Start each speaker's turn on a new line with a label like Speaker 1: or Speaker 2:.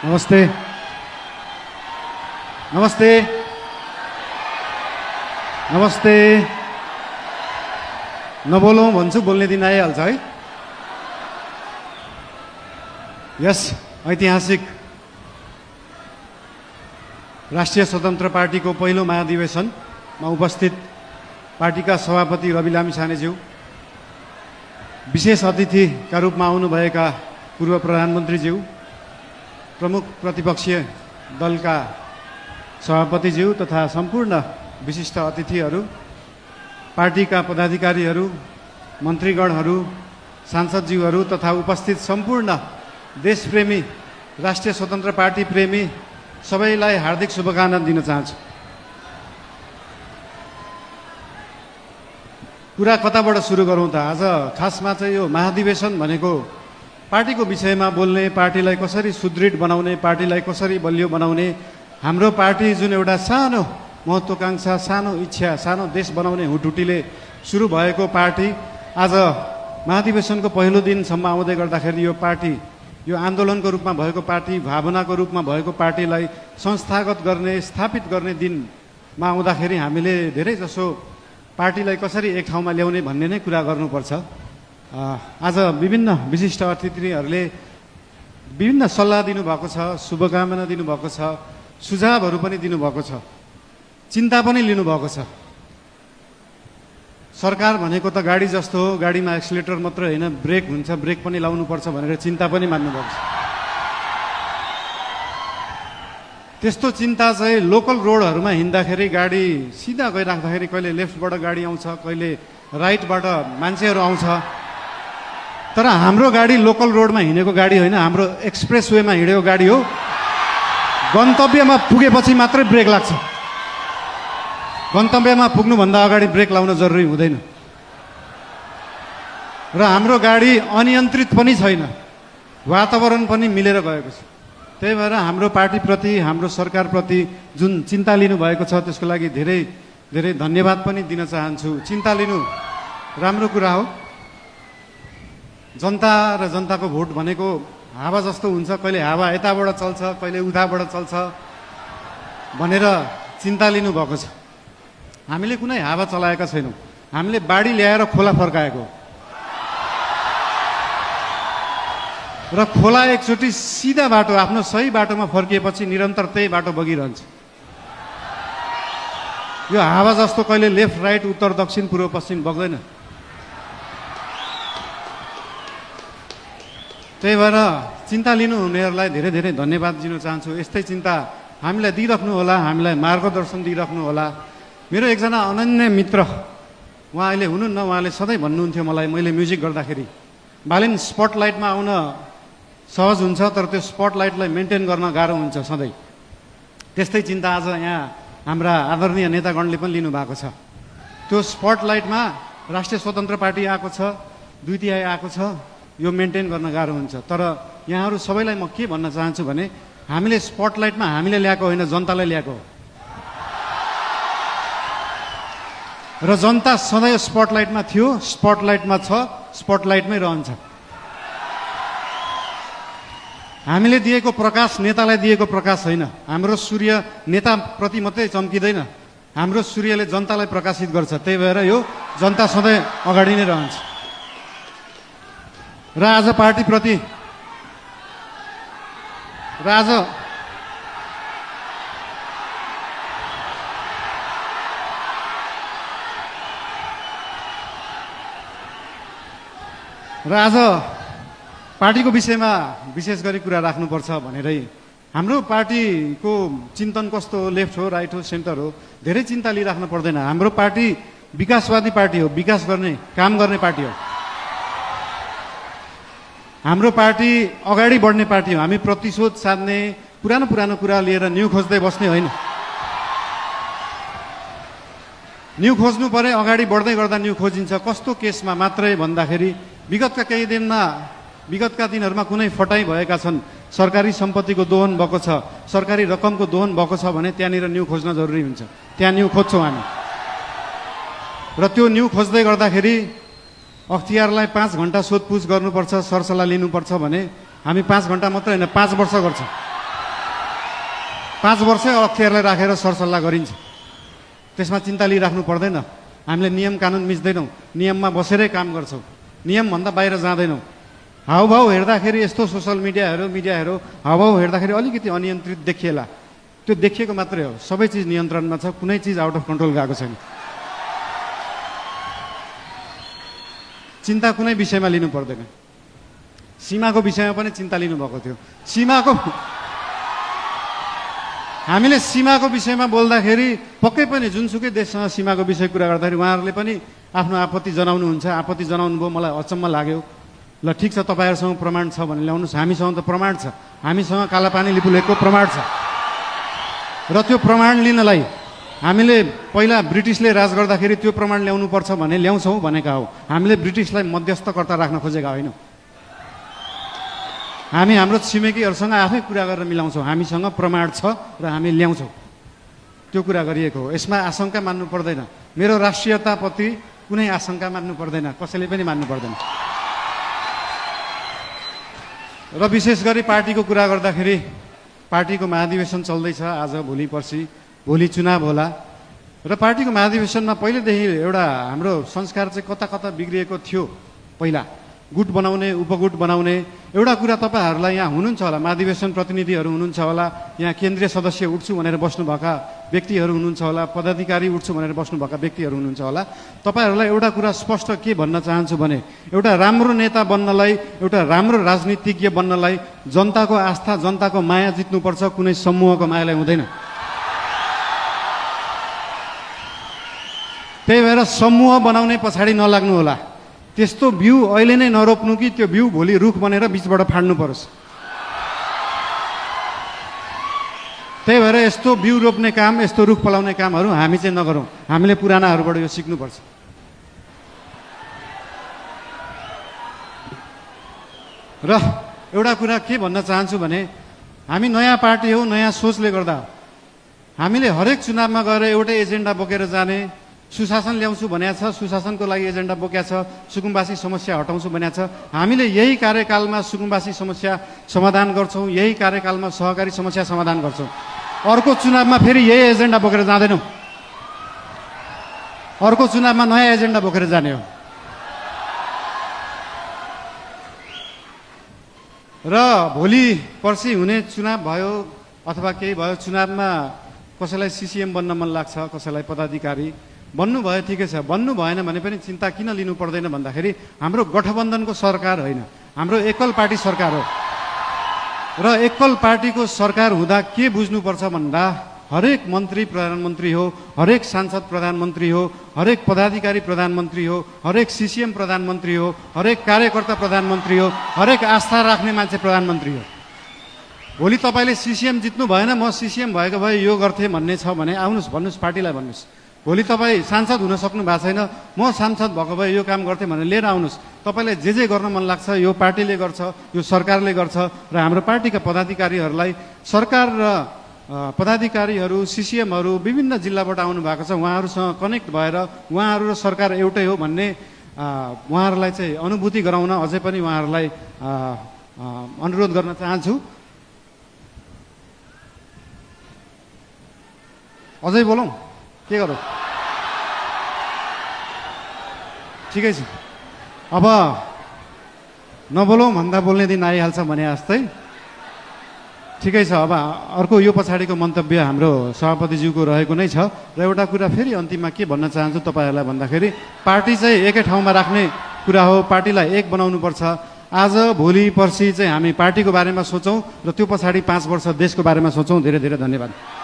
Speaker 1: नमस्ते नमस्ते नमस्ते नबोलौँ भन्छु बोल्ने दिन आइहाल्छ है। यस ऐतिहासिक राष्ट्रिय स्वतन्त्र पार्टीको पहिलो महाधिवेशनमा उपस्थित पार्टीका सभापति रवि लामिछानेज्यू, विशेष अतिथिका रूपमा आउनुभएका पूर्व प्रधानमन्त्रीज्यू, प्रमुख प्रतिपक्षीय दलका सभापतिज्यू तथा सम्पूर्ण विशिष्ट अतिथिहरू, पार्टीका पदाधिकारीहरू, मन्त्रीगणहरू, सांसदज्यूहरू तथा उपस्थित सम्पूर्ण देशप्रेमी राष्ट्रिय स्वतन्त्र पार्टी प्रेमी सबैलाई हार्दिक शुभकामना दिन चाहन्छु। कुरा कताबाट सुरु गरौँ त? आज खासमा चाहिँ यो महाधिवेशन भनेको पार्टीको विषयमा बोल्ने, पार्टीलाई कसरी सुदृढ बनाउने, पार्टीलाई कसरी बलियो बनाउने, हाम्रो पार्टी जुन एउटा सानो महत्त्वाकांक्षा, सानो इच्छा, सानो देश बनाउने हुटुटीले सुरु भएको पार्टी आज महाधिवेशनको पहिलो दिनसम्म आउँदै गर्दाखेरि यो पार्टी, यो आन्दोलनको रूपमा भएको पार्टी, भावनाको रूपमा भएको पार्टीलाई संस्थागत गर्ने, स्थापित गर्ने दिनमा आउँदाखेरि हामीले धेरै जसो पार्टीलाई कसरी एक ठाउँमा ल्याउने भन्ने नै कुरा गर्नुपर्छ। आज विभिन्न विशिष्ट अतिथिहरूले विभिन्न सल्लाह दिनुभएको छ, शुभकामना दिनुभएको छ, सुझावहरू पनि दिनुभएको छ, चिन्ता पनि लिनुभएको छ। सरकार भनेको त गाडी जस्तो हो, गाडीमा एक्सिलेटर मात्र होइन, ब्रेक हुन्छ, ब्रेक पनि लाउनुपर्छ भनेर चिन्ता पनि मान्नुभएको छ। त्यस्तो चिन्ता चाहिँ लोकल रोडहरूमा हिँड्दाखेरि गाडी सिधा गइराख्दाखेरि कहिले लेफ्टबाट गाडी आउँछ, कहिले राइटबाट मान्छेहरू आउँछ, तर हाम्रो गाडी लोकल रोडमा हिँडेको गाडी होइन, हाम्रो एक्सप्रेस वेमा हिँडेको गाडी हो। गन्तव्यमा पुगेपछि मात्रै ब्रेक लाग्छ, गन्तव्यमा पुग्नुभन्दा अगाडि ब्रेक लाउन जरुरी हुँदैन। र हाम्रो गाडी अनियन्त्रित पनि छैन, वातावरण पनि मिलेर गएको छ। त्यही भएर हाम्रो पार्टीप्रति, हाम्रो सरकारप्रति जुन चिन्ता लिनुभएको छ त्यसको लागि धेरै धेरै धन्यवाद पनि दिन चाहन्छु। चिन्ता लिनु राम्रो कुरा हो। जनता र जनताको भोट भनेको हावा जस्तो हुन्छ, कहिले हावा यताबाट चल्छ, कहिले उताबाट चल्छ भनेर चिन्ता लिनुभएको छ। हामीले कुनै हावा चलाएका छैनौँ, हामीले बाढी ल्याएर खोला फर्काएको र खोला एकचोटि सिधा बाटो, आफ्नो सही बाटोमा फर्किएपछि निरन्तर त्यही बाटो बगिरहन्छ। यो हावा जस्तो कहिले लेफ्ट राइट, उत्तर दक्षिण, पूर्व पश्चिम बग्दैन। त्यही भएर चिन्ता लिनुहुनेहरूलाई धेरै धेरै धन्यवाद दिन चाहन्छु। यस्तै चिन्ता हामीलाई दिइराख्नु होला, हामीलाई मार्गदर्शन दिइराख्नु होला। मेरो एकजना अनन्य मित्र, उहाँ अहिले हुनुहुन्न, उहाँले सधैँ भन्नुहुन्थ्यो मलाई, मैले म्युजिक गर्दाखेरि, बालिन स्पटलाइटमा आउन सहज हुन्छ तर त्यो स्पटलाइटलाई मेन्टेन गर्न गाह्रो हुन्छ सधैँ। त्यस्तै चिन्ता आज यहाँ हाम्रा आदरणीय नेतागणले पनि लिनुभएको छ। त्यो स्पटलाइटमा राष्ट्रिय स्वतन्त्र पार्टी आएको छ, 2/3 आएको छ, यो मेन्टेन गर्न गाह्रो हुन्छ। तर यहाँहरू सबैलाई म के भन्न चाहन्छु भने हामीले स्पटलाइटमा हामीले ल्याएको होइन, जनतालाई ल्याएको हो। र जनता सधैँ स्पटलाइटमा थियो, स्पटलाइटमा छ, स्पटलाइटमै रहन्छ। हामीले दिएको प्रकाश नेतालाई दिएको प्रकाश होइन। हाम्रो सूर्य नेताप्रति मात्रै चम्किँदैन, हाम्रो सूर्यले जनतालाई प्रकाशित गर्छ। त्यही भएर यो जनता सधैँ अगाडि नै रहन्छ। र आज पार्टीप्रति र आज पार्टीको विषयमा विशेष गरी कुरा राख्नुपर्छ भनेरै हाम्रो पार्टीको चिन्तन कस्तो हो, लेफ्ट हो, राइट हो, सेन्टर हो, धेरै चिन्ता लिइराख्नु पर्दैन। हाम्रो पार्टी विकासवादी पार्टी हो, विकास गर्ने, काम गर्ने पार्टी हो। हाम्रो पार्टी अगाडि बढ्ने पार्टी हो। हामी प्रतिशोध साध्ने, पुरानो पुरानो कुरा लिएर न्यू खोज्दै बस्ने होइन। न्यू खोज्नु परे अगाडि बढ्दै गर्दा न्यू खोजिन्छ। कस्तो केसमा मात्रै भन्दाखेरि विगतका दिनहरूमा कुनै फटाइ भएका छन्, सरकारी सम्पत्तिको दोहन भएको छ, सरकारी रकमको दोहन भएको छ भने त्यहाँनिर न्यू खोज्न जरुरी हुन्छ। त्यहाँ न्यू खोज्छौँ हामी। र त्यो न्यू खोज्दै गर्दाखेरि अख्तियारलाई 5 घण्टा सोधपुछ गर्नुपर्छ, सरसल्लाह लिनुपर्छ भने हामी 5 घण्टा मात्रै होइन 5 वर्ष गर्छौँ। 5 वर्ष अख्तियारलाई राखेर सरसल्लाह गरिन्छ। त्यसमा चिन्ता लिइराख्नु पर्दैन। हामीले नियम कानुन मिच्दैनौँ, नियममा बसेरै काम गर्छौँ, नियमभन्दा बाहिर जाँदैनौँ। हाउभाउ हेर्दाखेरि यस्तो सोसल मिडियाहरू हाउभाउ हेर्दाखेरि अलिकति अनियन्त्रित देखिएला, त्यो देखिएको मात्रै हो। सबै चिज नियन्त्रणमा छ, कुनै चिज आउट अफ कन्ट्रोल गएको छैन। चिन्ता कुनै विषयमा लिनु पर्दैन। सीमाको विषयमा पनि चिन्ता लिनुभएको थियो। हामीले सीमाको विषयमा बोल्दाखेरि पक्कै पनि जुनसुकै देशसँग सीमाको विषय कुरा गर्दाखेरि उहाँहरूले पनि आफ्नो आपत्ति जनाउनुहुन्छ। आपत्ति जनाउनु भयो, मलाई अचम्म लाग्यो। ल ठिक छ, तपाईँहरूसँग प्रमाण छ भने ल्याउनुहोस्। हामीसँग त प्रमाण छ, हामीसँग कालापानी लिपुलेखको प्रमाण छ। र त्यो प्रमाण लिनलाई हामीले पहिला ब्रिटिसले राज गर्दाखेरि त्यो प्रमाण ल्याउनुपर्छ भने ल्याउँछौँ भनेका हौ। हामीले ब्रिटिसलाई मध्यस्थकर्ता राख्न खोजेका होइनौँ। हामी हाम्रो छिमेकीहरूसँग आफै कुरा गरेर मिलाउँछौँ। हामीसँग प्रमाण छ र हामी ल्याउँछौँ, त्यो कुरा गरिएको हो। यसमा आशंका मान्नु पर्दैन। मेरो राष्ट्रियताप्रति कुनै आशंका मान्नु पर्दैन, कसैले पनि मान्नु पर्दैन। र विशेष गरी पार्टीको कुरा गर्दाखेरि पार्टीको महाधिवेशन चल्दैछ आज, भोलि पर्सि, भोलि चुनाव होला। र पार्टीको महाधिवेशनमा पहिलेदेखि एउटा हाम्रो संस्कार चाहिँ कता कता बिग्रिएको थियो। पहिला गुट बनाउने, उपगुट बनाउने एउटा कुरा तपाईँहरूलाई यहाँ हुनुहुन्छ होला, महाधिवेशन प्रतिनिधिहरू हुनुहुन्छ होला, यहाँ केन्द्रीय सदस्य उठ्छु भनेर बस्नुभएका व्यक्तिहरू हुनुहुन्छ होला, पदाधिकारी उठ्छु भनेर बस्नुभएका व्यक्तिहरू हुनुहुन्छ होला। तपाईँहरूलाई एउटा कुरा स्पष्ट के भन्न चाहन्छु भने एउटा राम्रो नेता बन्नलाई, एउटा राम्रो राजनीतिज्ञ बन्नलाई जनताको आस्था, जनताको माया जित्नुपर्छ, कुनै समूहको मायालाई हुँदैन। त्यही भएर समूह बनाउने पछाडि नलाग्नु होला। त्यस्तो बिउ अहिले नै नरोप्नु कि त्यो बिउ भोलि रुख बनेर बिचबाट फाड्नु परोस्। त्यही भएर यस्तो बिउ रोप्ने काम, यस्तो रुख फलाउने कामहरू हामी चाहिँ नगरौँ। हामीले पुरानाहरूबाट यो सिक्नुपर्छ। र एउटा कुरा के भन्न चाहन्छु भने हामी नयाँ पार्टी हो, नयाँ सोचले गर्दा हामीले हरेक चुनावमा गएर एउटै एजेन्डा बोकेर जाने। सुशासन ल्याउँछु भनेको छ, सुशासनको लागि एजेन्डा बोकेको छ। सुकुम्बासी समस्या हटाउँछु भनेको छ। हामीले यही कार्यकालमा सुकुम्बासी समस्या समाधान गर्छौँ, यही कार्यकालमा सहकारी समस्या समाधान गर्छौँ। अर्को चुनावमा फेरि यही एजेन्डा बोकेर जाँदैनौँ। अर्को चुनावमा नयाँ एजेन्डा बोकेर जाने हो। र भोलि पर्सि हुने चुनाव भयो अथवा केही भयो, चुनावमा कसैलाई सिसिएम बन्न मन लाग्छ, कसैलाई पदाधिकारी बन्नुभयो, ठिकै छ। बन्नु भएन भने पनि चिन्ता किन लिनु पर्दैन भन्दाखेरि हाम्रो गठबन्धनको सरकार होइन, हाम्रो एकल पार्टी सरकार हो। र एकल पार्टीको सरकार हुँदा के बुझ्नुपर्छ भन्दा हरेक मन्त्री प्रधानमन्त्री हो, हरेक सांसद प्रधानमन्त्री हो, हरेक पदाधिकारी प्रधानमन्त्री हो, हरेक सिसिएम प्रधानमन्त्री हो, हरेक कार्यकर्ता प्रधानमन्त्री हो, हरेक आस्था राख्ने मान्छे प्रधानमन्त्री हो। भोलि तपाईँले सिसिएम जित्नु भएन, म सिसिएम भएको भए यो गर्थेँ भन्ने छ भने आउनुहोस्, भन्नुहोस्, पार्टीलाई भन्नुहोस्। भोलि तपाईँ सांसद हुन सक्नु भएको छैन, म सांसद भएको भए यो काम गर्थेँ भनेर लिएर आउनुहोस्। तपाईँलाई जे गर्न मन लाग्छ यो पार्टीले गर्छ, यो सरकारले गर्छ। र हाम्रो पार्टीका पदाधिकारीहरूलाई, सरकार र पदाधिकारीहरू, सिसिएमहरू विभिन्न जिल्लाबाट आउनु भएको छ। उहाँहरूसँग कनेक्ट भएर उहाँहरू र सरकार एउटै हो भन्ने उहाँहरूलाई चाहिँ अनुभूति गराउन अझै पनि उहाँहरूलाई अनुरोध गर्न चाहन्छु। अझै बोलौँ, के गरौँ? ठिकै छ, अब नबोलौँ भन्दा बोल्ने दिन आइहाल्छ भने जस्तै। ठिकै छ, अब अर्को यो पछाडिको मन्तव्य हाम्रो सभापतिज्यूको रहेको नै छ। र एउटा कुरा फेरि अन्तिममा के भन्न चाहन्छु तपाईँहरूलाई भन्दाखेरि पार्टी चाहिँ एकै ठाउँमा राख्ने कुरा हो, पार्टीलाई एक बनाउनुपर्छ। आज भोलि पर्सि चाहिँ हामी पार्टीको बारेमा सोचौँ र त्यो पछाडि 5 वर्ष देशको बारेमा सोचौँ। धेरै धेरै धन्यवाद।